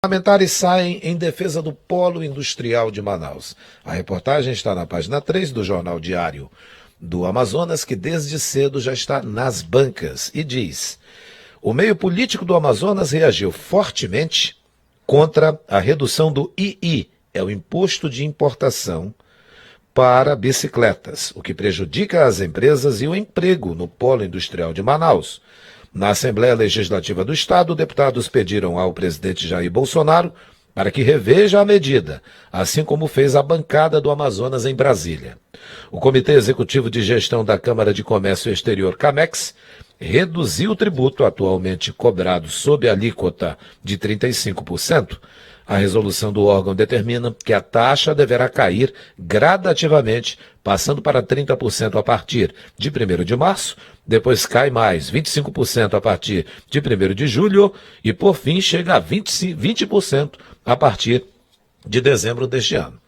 Parlamentares saem em defesa do Polo Industrial de Manaus. A reportagem está na página 3 do Jornal Diário do Amazonas, que desde cedo já está nas bancas, e diz: o meio político do Amazonas reagiu fortemente contra a redução do II, é o Imposto de Importação, para bicicletas, o que prejudica as empresas e o emprego no Polo Industrial de Manaus. Na Assembleia Legislativa do Estado, deputados pediram ao presidente Jair Bolsonaro para que reveja a medida, assim como fez a bancada do Amazonas em Brasília. O Comitê Executivo de Gestão da Câmara de Comércio Exterior, CAMEX, reduziu o tributo atualmente cobrado sob a alíquota de 35%. A resolução do órgão determina que a taxa deverá cair gradativamente, passando para 30% a partir de 1º de março, depois cai mais 25% a partir de 1º de julho e, por fim, chega a 20% a partir de dezembro deste ano.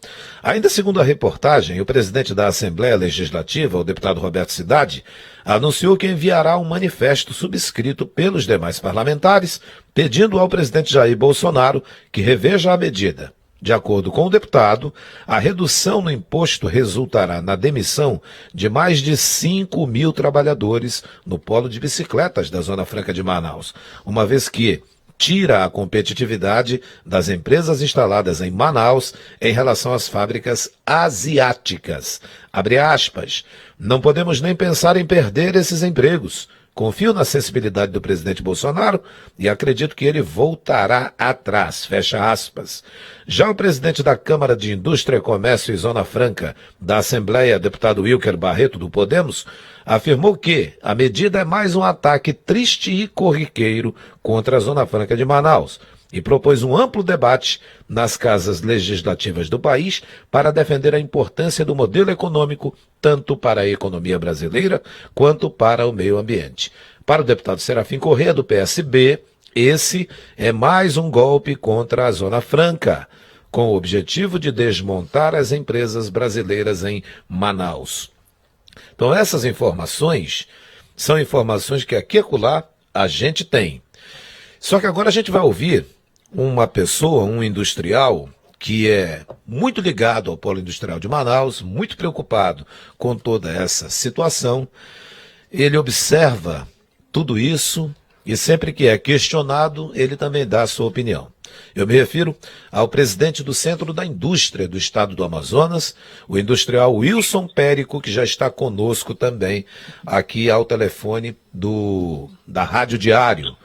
Ainda segundo a reportagem, o presidente da Assembleia Legislativa, o deputado Roberto Cidade, anunciou que enviará um manifesto subscrito pelos demais parlamentares, pedindo ao presidente Jair Bolsonaro que reveja a medida. De acordo com o deputado, a redução no imposto resultará na demissão de mais de 5 mil trabalhadores no polo de bicicletas da Zona Franca de Manaus, uma vez que tira a competitividade das empresas instaladas em Manaus em relação às fábricas asiáticas. Abre aspas, não podemos nem pensar em perder esses empregos. Confio na sensibilidade do presidente Bolsonaro e acredito que ele voltará atrás, fecha aspas. Já o presidente da Câmara de Indústria, Comércio e Zona Franca da Assembleia, deputado Wilker Barreto, do Podemos, afirmou que a medida é mais um ataque triste e corriqueiro contra a Zona Franca de Manaus e propôs um amplo debate nas casas legislativas do país para defender a importância do modelo econômico tanto para a economia brasileira quanto para o meio ambiente. Para o deputado Serafim Corrêa, do PSB, esse é mais um golpe contra a Zona Franca, com o objetivo de desmontar as empresas brasileiras em Manaus. Então essas informações são informações que aqui e acolá a gente tem. Só que agora a gente vai ouvir uma pessoa, um industrial, que é muito ligado ao Polo Industrial de Manaus, muito preocupado com toda essa situação. Ele observa tudo isso e sempre que é questionado, ele também dá a sua opinião. Eu me refiro ao presidente do Centro da Indústria do Estado do Amazonas, o industrial Wilson Périco, que já está conosco também aqui ao telefone da Rádio Diário.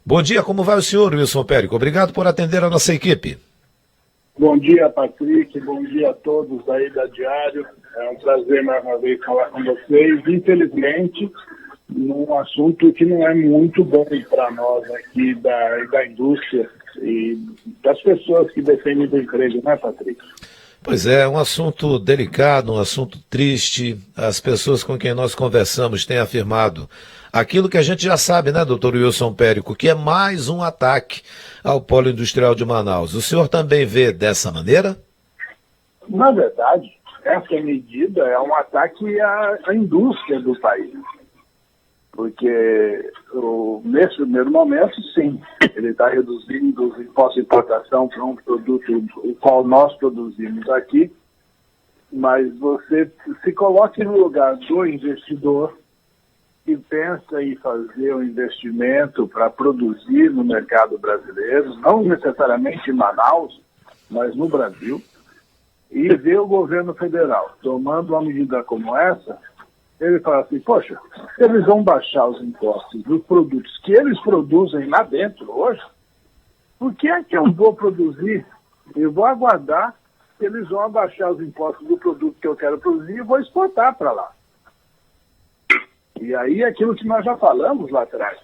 Bom dia, como vai o senhor, Wilson Périco? Obrigado por atender a nossa equipe. Bom dia, Patrick. Bom dia a todos aí da Diário. É um prazer mais uma vez falar com vocês. Infelizmente, num assunto que não é muito bom para nós aqui da indústria e das pessoas que defendem do emprego, né, Patrick? Pois é, um assunto delicado, um assunto triste. As pessoas com quem nós conversamos têm afirmado aquilo que a gente já sabe, né, doutor Wilson Périco, que é mais um ataque ao Polo Industrial de Manaus. O senhor também vê dessa maneira? Na verdade, essa medida é um ataque à indústria do país. Porque nesse primeiro momento, sim, ele está reduzindo os impostos de importação para um produto o qual nós produzimos aqui, mas você se coloque no lugar do investidor que pensa em fazer um investimento para produzir no mercado brasileiro, não necessariamente em Manaus, mas no Brasil, e ver o governo federal tomando uma medida como essa. Ele fala assim, poxa, eles vão baixar os impostos dos produtos que eles produzem lá dentro hoje, por que é que eu vou produzir? Eu vou aguardar que eles vão abaixar os impostos do produto que eu quero produzir e vou exportar para lá. E aí é aquilo que nós já falamos lá atrás.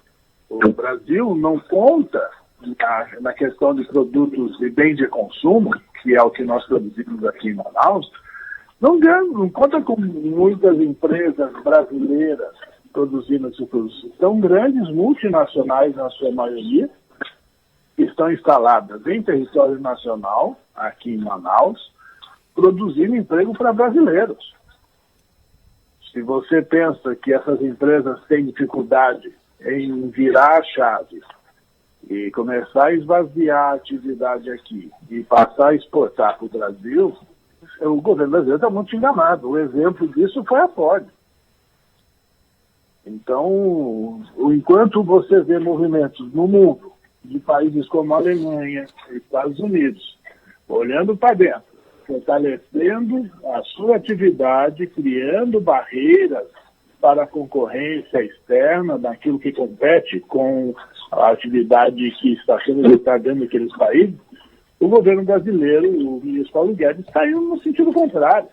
O Brasil não conta na questão de produtos e bens de consumo, que é o que nós produzimos aqui em Manaus, não conta com muitas empresas brasileiras produzindo esses produtos. São grandes multinacionais, na sua maioria, que estão instaladas em território nacional, aqui em Manaus, produzindo emprego para brasileiros. Se você pensa que essas empresas têm dificuldade em virar a chave e começar a esvaziar a atividade aqui e passar a exportar para o Brasil, o governo brasileiro está muito enganado. O exemplo disso foi a Ford. Então, enquanto você vê movimentos no mundo, de países como a Alemanha, Estados Unidos, olhando para dentro, fortalecendo a sua atividade, criando barreiras para a concorrência externa daquilo que compete com a atividade que está sendo executada dentro daqueles países, o governo brasileiro, o ministro Paulo Guedes, está indo no sentido contrário.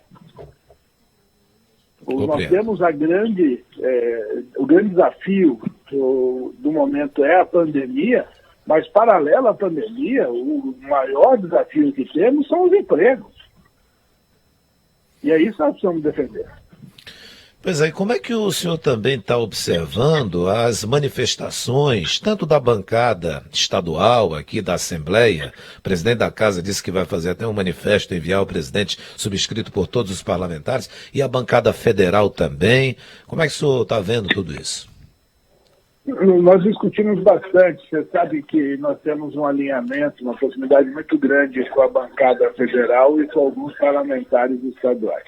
Nós temos o grande desafio do momento é a pandemia, mas paralelo à pandemia, o maior desafio que temos são os empregos. E é isso que nós precisamos defender. Pois é, e como é que o senhor também está observando as manifestações, tanto da bancada estadual aqui da Assembleia, o presidente da Casa disse que vai fazer até um manifesto, enviar ao presidente, subscrito por todos os parlamentares, e a bancada federal também. Como é que o senhor está vendo tudo isso? Nós discutimos bastante. Você sabe que nós temos um alinhamento, uma proximidade muito grande com a bancada federal e com alguns parlamentares estaduais.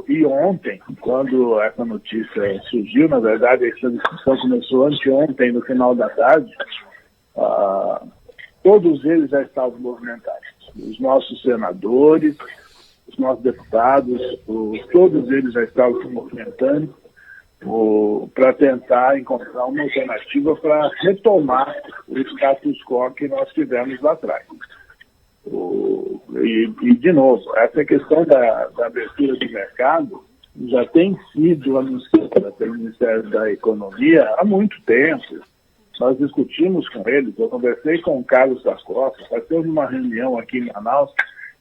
E ontem, quando essa notícia surgiu, na verdade, essa discussão começou anteontem, no final da tarde, todos eles já estavam movimentados. Os nossos senadores, os nossos deputados, todos eles já estavam se movimentando para tentar encontrar uma alternativa para retomar o status quo que nós tivemos lá atrás. E, de novo, essa questão da abertura do mercado já tem sido anunciada pelo Ministério da Economia há muito tempo. Nós discutimos com eles, eu conversei com o Carlos da Costa, teve uma reunião aqui em Manaus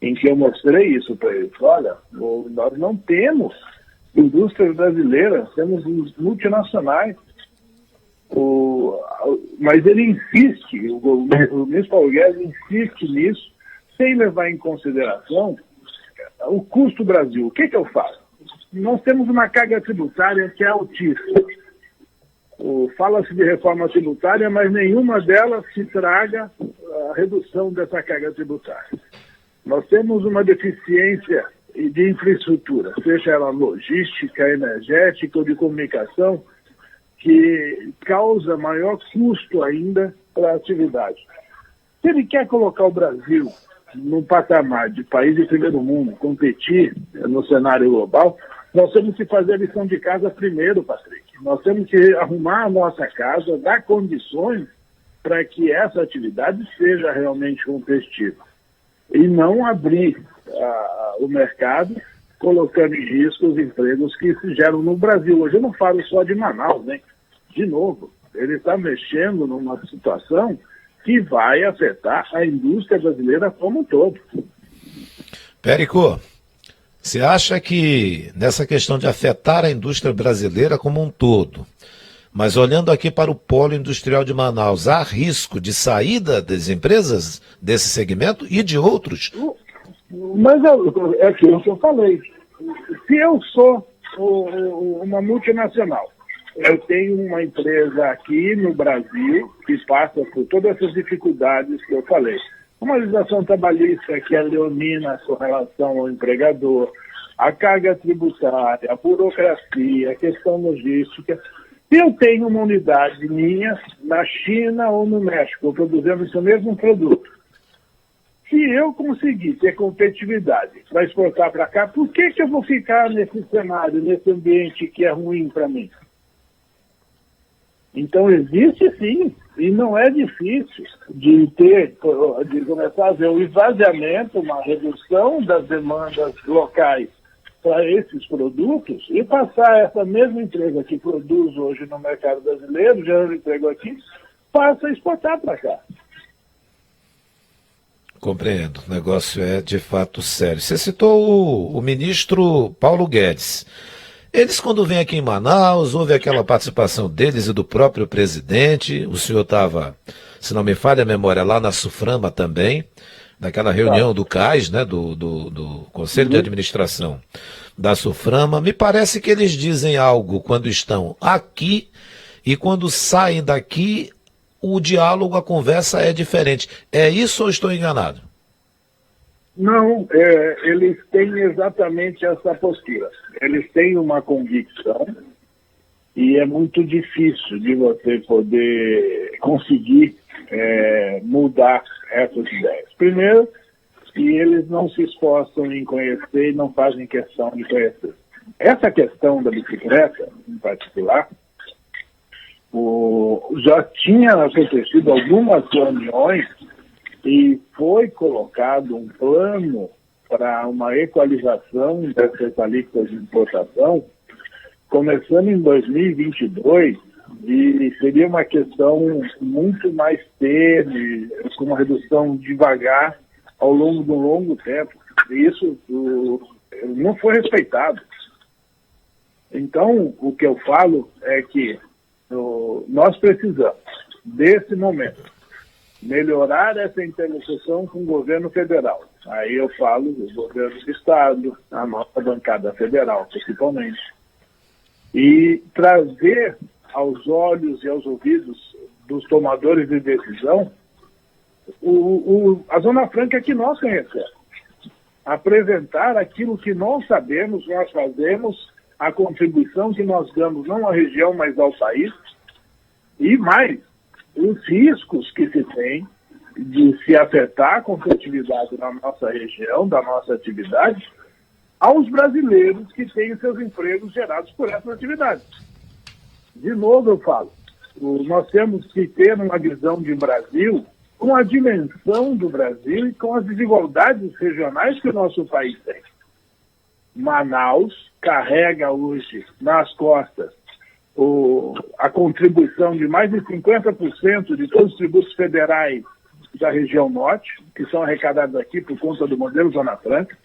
em que eu mostrei isso para eles. Olha, nós não temos indústrias brasileiras, temos multinacionais. Mas ele insiste, o ministro Paulo Guedes insiste nisso, sem levar em consideração o custo do Brasil. O que eu faço? Nós temos uma carga tributária que é altíssima. Fala-se de reforma tributária, mas nenhuma delas se traga a redução dessa carga tributária. Nós temos uma deficiência de infraestrutura, seja ela logística, energética ou de comunicação, que causa maior custo ainda para a atividade. Se ele quer colocar o Brasil num patamar de país de primeiro mundo, competir no cenário global, nós temos que fazer a lição de casa primeiro, Patrick. Nós temos que arrumar a nossa casa, dar condições para que essa atividade seja realmente competitiva. E não abrir o mercado colocando em risco os empregos que se geram no Brasil. Hoje eu não falo só de Manaus, né? De novo, ele está mexendo numa situação que vai afetar a indústria brasileira como um todo. Périco, você acha que nessa questão de afetar a indústria brasileira como um todo, mas olhando aqui para o polo industrial de Manaus, há risco de saída das empresas desse segmento e de outros? Mas é aquilo que eu falei. Se eu sou uma multinacional, eu tenho uma empresa aqui no Brasil que passa por todas essas dificuldades que eu falei. Uma legislação trabalhista que é leonina com relação ao empregador, a carga tributária, a burocracia, a questão logística. Se eu tenho uma unidade minha na China ou no México produzindo esse mesmo produto, se eu conseguir ter competitividade para exportar para cá, por que eu vou ficar nesse cenário, nesse ambiente que é ruim para mim? Então existe sim, e não é difícil de começar a ver o esvaziamento, uma redução das demandas locais para esses produtos e passar essa mesma empresa que produz hoje no mercado brasileiro, gerando emprego aqui, passa a exportar para cá. Compreendo, o negócio é de fato sério. Você citou o ministro Paulo Guedes. Eles, quando vêm aqui em Manaus, houve aquela participação deles e do próprio presidente. O senhor estava, se não me falha a memória, lá na Suframa também, naquela reunião do CAIS, né, do Conselho de Administração da Suframa. Me parece que eles dizem algo quando estão aqui e quando saem daqui, o diálogo, a conversa é diferente. É isso ou estou enganado? Não, eles têm exatamente essa postura. Eles têm uma convicção e é muito difícil de você poder conseguir mudar essas ideias. Primeiro, que eles não se esforçam em conhecer e não fazem questão de conhecer. Essa questão da bicicleta, em particular, já tinha acontecido algumas reuniões e foi colocado um plano para uma equalização dessas alíquotas de importação, começando em 2022, e seria uma questão muito mais tênue, com uma redução devagar ao longo de um longo tempo. E isso não foi respeitado. Então, o que eu falo é que nós precisamos, desse momento, melhorar essa interlocução com o governo federal. Aí eu falo do governo do Estado, a nossa bancada federal, principalmente. E trazer aos olhos e aos ouvidos dos tomadores de decisão a Zona Franca que nós conhecemos. Apresentar aquilo que nós sabemos, nós fazemos, a contribuição que nós damos não à região, mas ao país, e mais, os riscos que se tem de se afetar a competitividade da nossa região, da nossa atividade, aos brasileiros que têm seus empregos gerados por essas atividades. De novo eu falo, nós temos que ter uma visão de Brasil com a dimensão do Brasil e com as desigualdades regionais que o nosso país tem. Manaus carrega hoje nas costas a contribuição de mais de 50% de todos os tributos federais da região norte, que são arrecadados aqui por conta do modelo Zona Franca.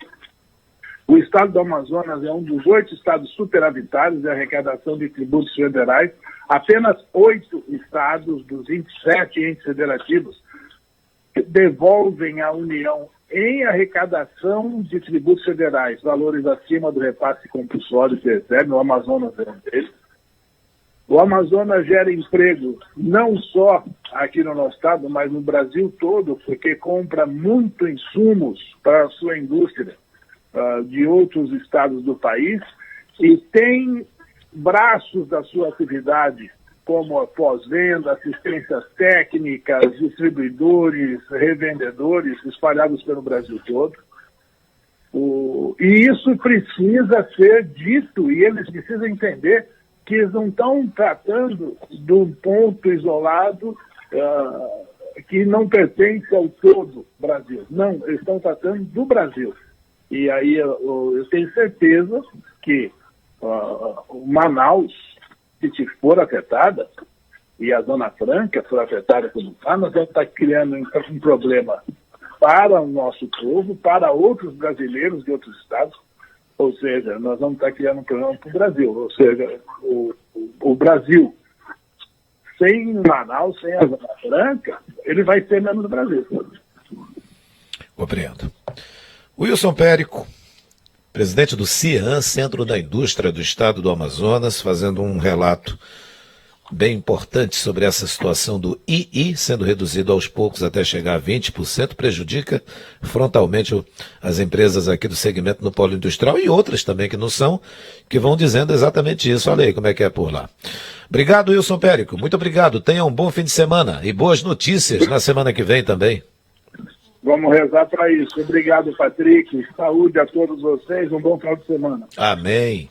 O estado do Amazonas é um dos 8 estados superavitários de arrecadação de tributos federais. Apenas 8 estados dos 27 entes federativos devolvem à União em arrecadação de tributos federais valores acima do repasse compulsório que recebe. O Amazonas é um deles. O Amazonas gera emprego não só aqui no nosso estado, mas no Brasil todo, porque compra muito insumos para a sua indústria de outros estados do país e tem braços da sua atividade, como a pós-venda, assistências técnicas, distribuidores, revendedores, espalhados pelo Brasil todo. E isso precisa ser dito, e eles precisam entender que eles não estão tratando de um ponto isolado que não pertence ao todo Brasil. Não, eles estão tratando do Brasil. E aí eu tenho certeza que Manaus, se for afetada, e a Zona Franca for afetada como está, nós vamos estar criando um problema para o nosso povo, para outros brasileiros de outros estados, ou seja, nós vamos estar criando um problema para o Brasil, ou seja, o Brasil sem Manaus, sem a Zona Franca, ele vai ser menos Brasil. Compreendo. Wilson Périco, presidente do CIAN, Centro da Indústria do Estado do Amazonas, fazendo um relato bem importante sobre essa situação do II, sendo reduzido aos poucos até chegar a 20%, prejudica frontalmente as empresas aqui do segmento no polo industrial e outras também que não são, que vão dizendo exatamente isso. Olha aí como é que é por lá. Obrigado, Wilson Périco. Muito obrigado. Tenha um bom fim de semana e boas notícias na semana que vem também. Vamos rezar para isso. Obrigado, Patrick. Saúde a todos vocês. Um bom final de semana. Amém.